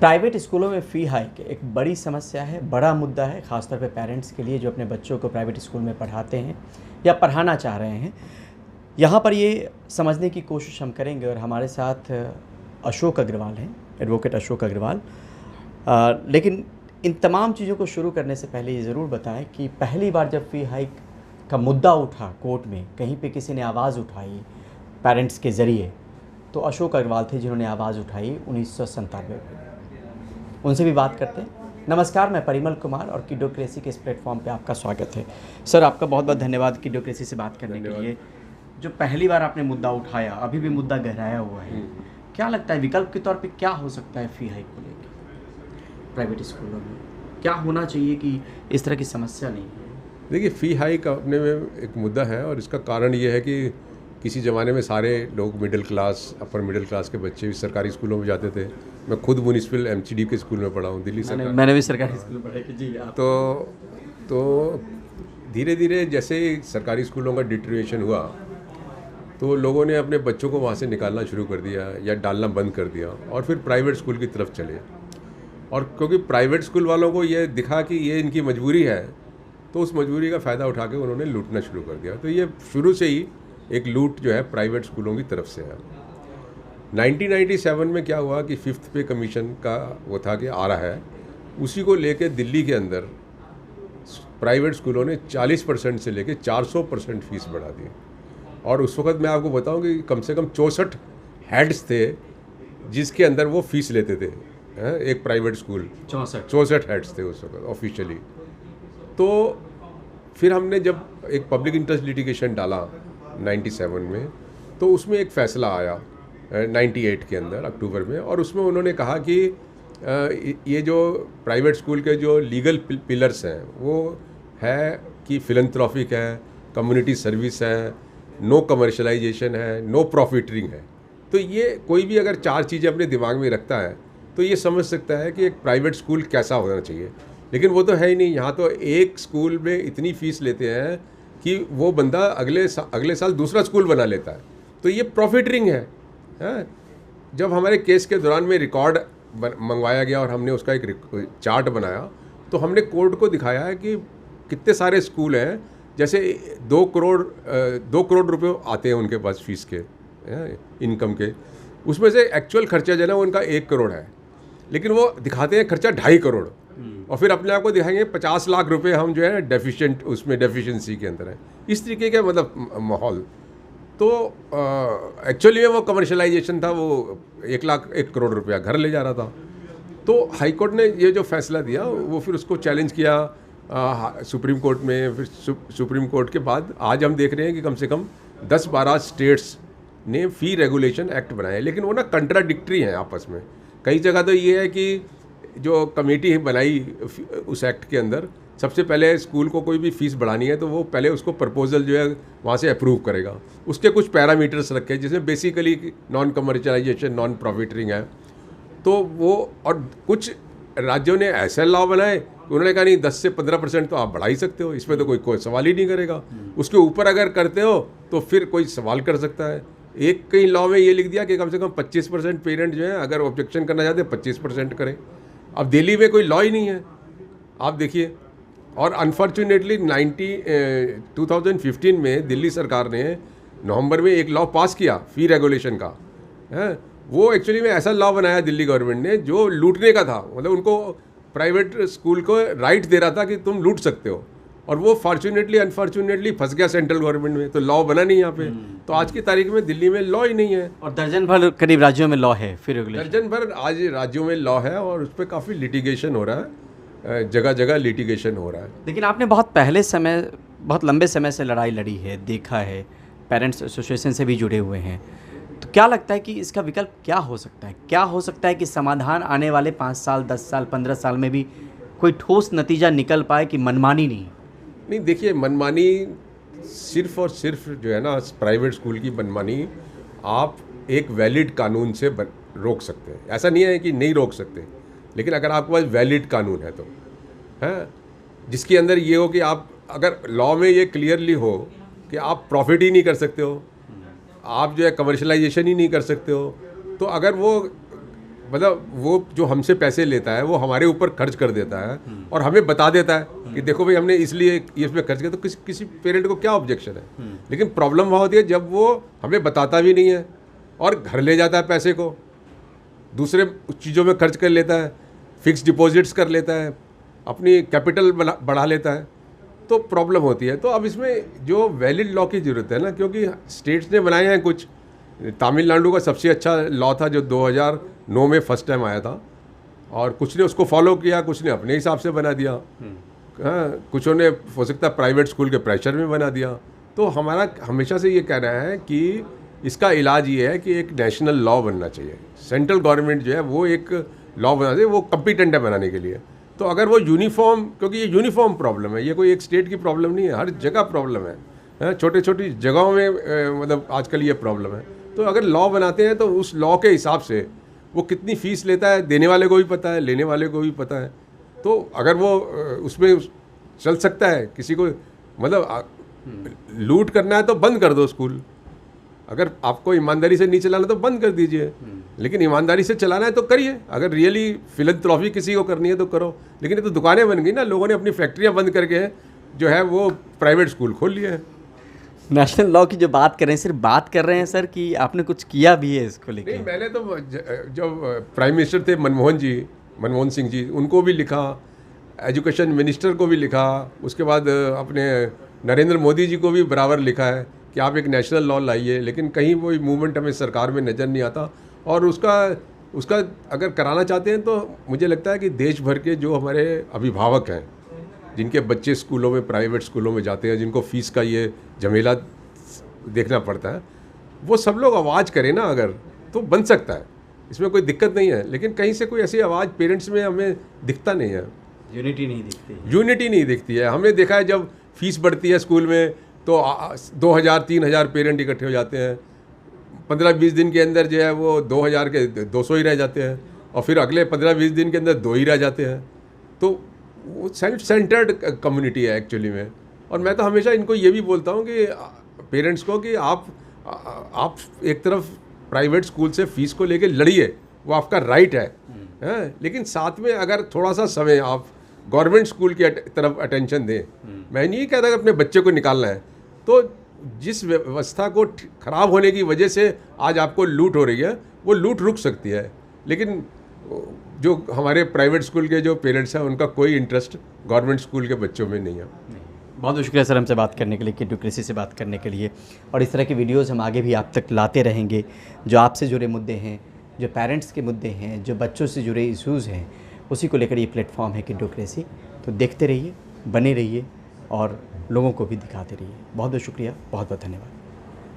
Private स्कूलों में फ़ी hike एक बड़ी समस्या है, बड़ा मुद्दा है, ख़ासतौर पे पेरेंट्स के लिए जो अपने बच्चों को प्राइवेट स्कूल में पढ़ाते हैं या पढ़ाना चाह रहे हैं। यहाँ पर ये समझने की कोशिश हम करेंगे और हमारे साथ अशोक अग्रवाल हैं, एडवोकेट अशोक अग्रवाल। लेकिन इन तमाम चीज़ों को शुरू करने से पहले ये ज़रूर बताएं कि पहली बार जब फ़ी हाइक का मुद्दा उठा कोर्ट में, कहीं पे किसी ने आवाज़ उठाई पेरेंट्स के ज़रिए, तो अशोक अग्रवाल थे जिन्होंने आवाज़ उठाई 1997 में। उनसे भी बात करते हैं। नमस्कार, मैं परिमल कुमार और किडोक्रेसी के इस प्लेटफॉर्म पे आपका स्वागत है। सर, आपका बहुत बहुत धन्यवाद किडोक्रेसी से बात करने के लिए। जो पहली बार आपने मुद्दा उठाया, अभी भी मुद्दा गहराया हुआ है, क्या लगता है विकल्प के तौर पे क्या हो सकता है फ़ी हाइक को लेकर प्राइवेट स्कूलों में? क्या होना चाहिए कि इस तरह की समस्या नहीं है? देखिए, फ़ी हाइक अपने में एक मुद्दा है और इसका कारण ये है कि किसी ज़माने में सारे लोग middle class, upper middle class के बच्चे भी सरकारी स्कूलों में जाते थे। मैं खुद म्यूनिसिपल एमसीडी के स्कूल में पढ़ा हूँ, दिल्ली सरकार। मैंने भी सरकारी स्कूल में पढ़ा है जी। आप तो धीरे धीरे जैसे सरकारी स्कूलों का डिटेरियोरेशन हुआ तो लोगों ने अपने बच्चों को वहाँ से निकालना शुरू कर दिया या डालना बंद कर दिया और फिर प्राइवेट स्कूल की तरफ चले। और क्योंकि प्राइवेट स्कूल वालों को ये दिखा कि ये इनकी मजबूरी है, तो उस मजबूरी का फ़ायदा उठा के उन्होंने लूटना शुरू कर दिया। तो ये शुरू से ही एक लूट जो है प्राइवेट स्कूलों की तरफ से है। 1997 में क्या हुआ कि 5th पे कमीशन का वो था कि आ रहा है, उसी को लेके दिल्ली के अंदर प्राइवेट स्कूलों ने 40% से लेके 400% फीस बढ़ा दी। और उस वक्त मैं आपको बताऊं कि कम से कम 64 हेड्स थे जिसके अंदर वो फीस लेते थे। एक प्राइवेट स्कूल 64 हेड्स थे उस वक्त ऑफिशियली। तो फिर हमने जब एक पब्लिक इंटरेस्ट लिटिगेशन डाला 97 में, तो उसमें एक फ़ैसला आया 98 के अंदर अक्टूबर में, और उसमें उन्होंने कहा कि ये जो प्राइवेट स्कूल के जो लीगल पिलर्स हैं वो है कि फिलंथ्रॉफिक है, कम्युनिटी सर्विस है, नो कमर्शलाइजेशन है, नो प्रॉफिटरिंग है। तो ये कोई भी अगर 4 चीज़ें अपने दिमाग में रखता है तो ये समझ सकता है कि एक प्राइवेट स्कूल कैसा होना चाहिए। लेकिन वो तो है ही नहीं। यहाँ तो एक स्कूल में इतनी फ़ीस लेते हैं कि वो बंदा अगले साल दूसरा स्कूल बना लेता है। तो ये प्रॉफिटरिंग है। जब हमारे केस के दौरान में रिकॉर्ड मंगवाया गया और हमने उसका एक चार्ट बनाया, तो हमने कोर्ट को दिखाया है कि कितने सारे स्कूल हैं, जैसे 2 करोड़ रुपए आते हैं उनके पास फीस के इनकम के, उसमें से एक्चुअल खर्चा जो है ना उनका 1 करोड़ है, लेकिन वो दिखाते हैं खर्चा 2.5 करोड़, और फिर अपने आप को दिखाएंगे 50 लाख रुपए हम जो है डेफिशिएंट, उसमें डेफिशिएंसी के अंदर है। इस तरीके का मतलब माहौल। तो एक्चुअली में वो कमर्शलाइजेशन था, वो 1 करोड़ रुपया घर ले जा रहा था। तो हाई कोर्ट ने ये जो फैसला दिया वो फिर उसको चैलेंज किया सुप्रीम कोर्ट में। फिर सुप्रीम कोर्ट के बाद आज हम देख रहे हैं कि कम से कम 10-12 स्टेट्स ने फ़ी रेगुलेशन एक्ट बनाए, लेकिन वो ना कंट्राडिक्टरी हैं आपस में। कई जगह तो ये है कि जो कमेटी बनाई उस एक्ट के अंदर, सबसे पहले स्कूल को कोई भी फ़ीस बढ़ानी है तो वो पहले उसको प्रपोजल जो है वहाँ से अप्रूव करेगा, उसके कुछ पैरामीटर्स रखे जिसमें basically non commercialisation, non profiteering है। तो वो, और कुछ राज्यों ने ऐसे लॉ बनाए, उन्होंने कहा नहीं 10 से 15% तो आप बढ़ा ही सकते हो, इसमें तो कोई सवाल ही नहीं करेगा। उसके ऊपर अगर करते हो तो फिर कोई सवाल कर सकता है। एक कई लॉ में ये लिख दिया कि कम से कम 25% पेरेंट जो है अगर ऑब्जेक्शन करना चाहते हैं 25% करें। अब दिल्ली में कोई लॉ ही नहीं है, आप देखिए। और अनफॉर्चुनेटली 2015 में दिल्ली सरकार ने नवंबर में एक लॉ पास किया फ़ी रेगुलेशन का, है। वो एक्चुअली में ऐसा लॉ बनाया दिल्ली गवर्नमेंट ने जो लूटने का था, मतलब उनको प्राइवेट स्कूल को राइट दे रहा था कि तुम लूट सकते हो, और वो फॉर्चुनेटली अनफॉर्चुनेटली फंस गया सेंट्रल गवर्नमेंट में, तो लॉ बना नहीं यहाँ पे। तो आज की तारीख में दिल्ली में लॉ ही नहीं है, और दर्जन भर करीब राज्यों में लॉ है, फिर रेगुलेशन दर्जन भर आज राज्यों में लॉ है, और उस पर काफ़ी लिटिगेशन हो रहा है, जगह जगह लिटिगेशन हो रहा है। लेकिन आपने बहुत लंबे समय से लड़ाई लड़ी है, देखा है, पेरेंट्स एसोसिएशन से भी जुड़े हुए हैं, तो क्या लगता है कि इसका विकल्प क्या हो सकता है? क्या हो सकता है कि समाधान आने वाले 5 साल, 10 साल, 15 साल में भी कोई ठोस नतीजा निकल पाए कि मनमानी नहीं? देखिए, मनमानी सिर्फ और सिर्फ जो है ना, प्राइवेट स्कूल की मनमानी आप एक वैलिड कानून से रोक सकते हैं। ऐसा नहीं है कि नहीं रोक सकते, लेकिन अगर आपके पास वैलिड कानून है तो है, जिसके अंदर ये हो कि आप, अगर लॉ में ये क्लियरली हो कि आप प्रॉफिट ही नहीं कर सकते हो, आप जो है कमर्शलाइजेशन ही नहीं कर सकते हो, तो अगर वो मतलब वो जो हमसे पैसे लेता है वो हमारे ऊपर खर्च कर देता है और हमें बता देता है कि देखो भाई हमने इसलिए इसमें खर्च किया, तो किसी पेरेंट को क्या ऑब्जेक्शन है। लेकिन प्रॉब्लम वहाँ होती है जब वो हमें बताता भी नहीं है और घर ले जाता है पैसे को, दूसरे चीज़ों में खर्च कर लेता है, फिक्स डिपॉजिट्स कर लेता है, अपनी कैपिटल बढ़ा लेता है, तो प्रॉब्लम होती है। तो अब इसमें जो वैलिड लॉ की ज़रूरत है ना, क्योंकि स्टेट्स ने बनाए हैं कुछ। तमिलनाडु का सबसे अच्छा लॉ था जो 2009 में फर्स्ट टाइम आया था, और कुछ ने उसको फॉलो किया, कुछ ने अपने हिसाब से बना दिया, हाँ, कुछों ने हो सकता है प्राइवेट स्कूल के प्रेशर में बना दिया। तो हमारा हमेशा से ये कहना है कि इसका इलाज ये है कि एक नेशनल लॉ बनना चाहिए। सेंट्रल गवर्नमेंट जो है वो एक लॉ बना दे, वो कम्पिटेंट है बनाने के लिए। तो अगर वो यूनिफॉर्म, क्योंकि ये यूनिफॉर्म प्रॉब्लम है, ये कोई एक स्टेट की प्रॉब्लम नहीं है, हर जगह प्रॉब्लम है, छोटी छोटी जगहों में मतलब आजकल ये प्रॉब्लम है। तो अगर लॉ बनाते हैं तो उस लॉ के हिसाब से वो कितनी फ़ीस लेता है देने वाले को भी पता है, लेने वाले को भी पता है। तो अगर वो उसमें चल सकता है, किसी को मतलब लूट करना है तो बंद कर दो स्कूल, अगर आपको ईमानदारी से नहीं चलाना तो बंद कर दीजिए, लेकिन ईमानदारी से चलाना है तो करिए। अगर रियली फिलंथ्रॉफी किसी को करनी है तो करो। लेकिन ये तो दुकानें बन गई ना, लोगों ने अपनी फैक्ट्रियाँ बंद करके जो है वो प्राइवेट स्कूल खोल लिए हैं। नेशनल लॉ की जो बात कर रहे हैं, सिर्फ बात कर रहे हैं सर कि आपने कुछ किया भी है इसको लेकर? नहीं, मैंने तो जब प्राइम मिनिस्टर थे मनमोहन सिंह जी, उनको भी लिखा, एजुकेशन मिनिस्टर को भी लिखा, उसके बाद अपने नरेंद्र मोदी जी को भी बराबर लिखा है कि आप एक नेशनल लॉ लाइए। लेकिन कहीं वो मूवमेंट हमें सरकार में नज़र नहीं आता। और उसका अगर कराना चाहते हैं तो मुझे लगता है कि देश भर के जो हमारे अभिभावक हैं, जिनके बच्चे स्कूलों में, प्राइवेट स्कूलों में जाते हैं, जिनको फ़ीस का ये झमेला देखना पड़ता है, वो सब लोग आवाज़ करें ना अगर, तो बन सकता है, इसमें कोई दिक्कत नहीं है। लेकिन कहीं से कोई ऐसी आवाज़ पेरेंट्स में हमें दिखता नहीं है, यूनिटी नहीं दिखती, यूनिटी नहीं दिखती है। हमने देखा है जब फीस बढ़ती है स्कूल में तो 2000-3000 पेरेंट इकट्ठे हो जाते हैं, 15-20 दिन के अंदर जो है वो 2000 के 200 ही रह जाते हैं, और फिर अगले 15-20 दिन के अंदर 2 ही रह जाते हैं। तो वो सेल्फ सेंटर्ड कम्युनिटी है एक्चुअली में। और मैं तो हमेशा इनको ये भी बोलता हूँ कि पेरेंट्स को कि आप एक तरफ प्राइवेट स्कूल से फ़ीस को लेके लड़िए, वो आपका राइट है, लेकिन साथ में अगर थोड़ा सा समय आप गवर्नमेंट स्कूल की तरफ अटेंशन दें। मैं नहीं कहता कि अपने बच्चे को निकालना है, तो जिस व्यवस्था को ख़राब होने की वजह से आज आपको लूट हो रही है, वो लूट रुक सकती है। लेकिन जो हमारे प्राइवेट स्कूल के जो पेरेंट्स हैं, उनका कोई इंटरेस्ट गवर्नमेंट स्कूल के बच्चों में नहीं है। बहुत बहुत शुक्रिया सर हमसे बात करने के लिए, किडुक्रेसी से बात करने के लिए। और इस तरह की वीडियोज़ हम आगे भी आप तक लाते रहेंगे, जो आपसे जुड़े मुद्दे हैं, जो पेरेंट्स के मुद्दे हैं, जो बच्चों से जुड़े इश्यूज़ हैं, उसी को लेकर ये प्लेटफॉर्म है किडुक्रेसी। तो देखते रहिए, बने रहिए और लोगों को भी दिखाते रहिए। बहुत बहुत शुक्रिया, बहुत बहुत धन्यवाद।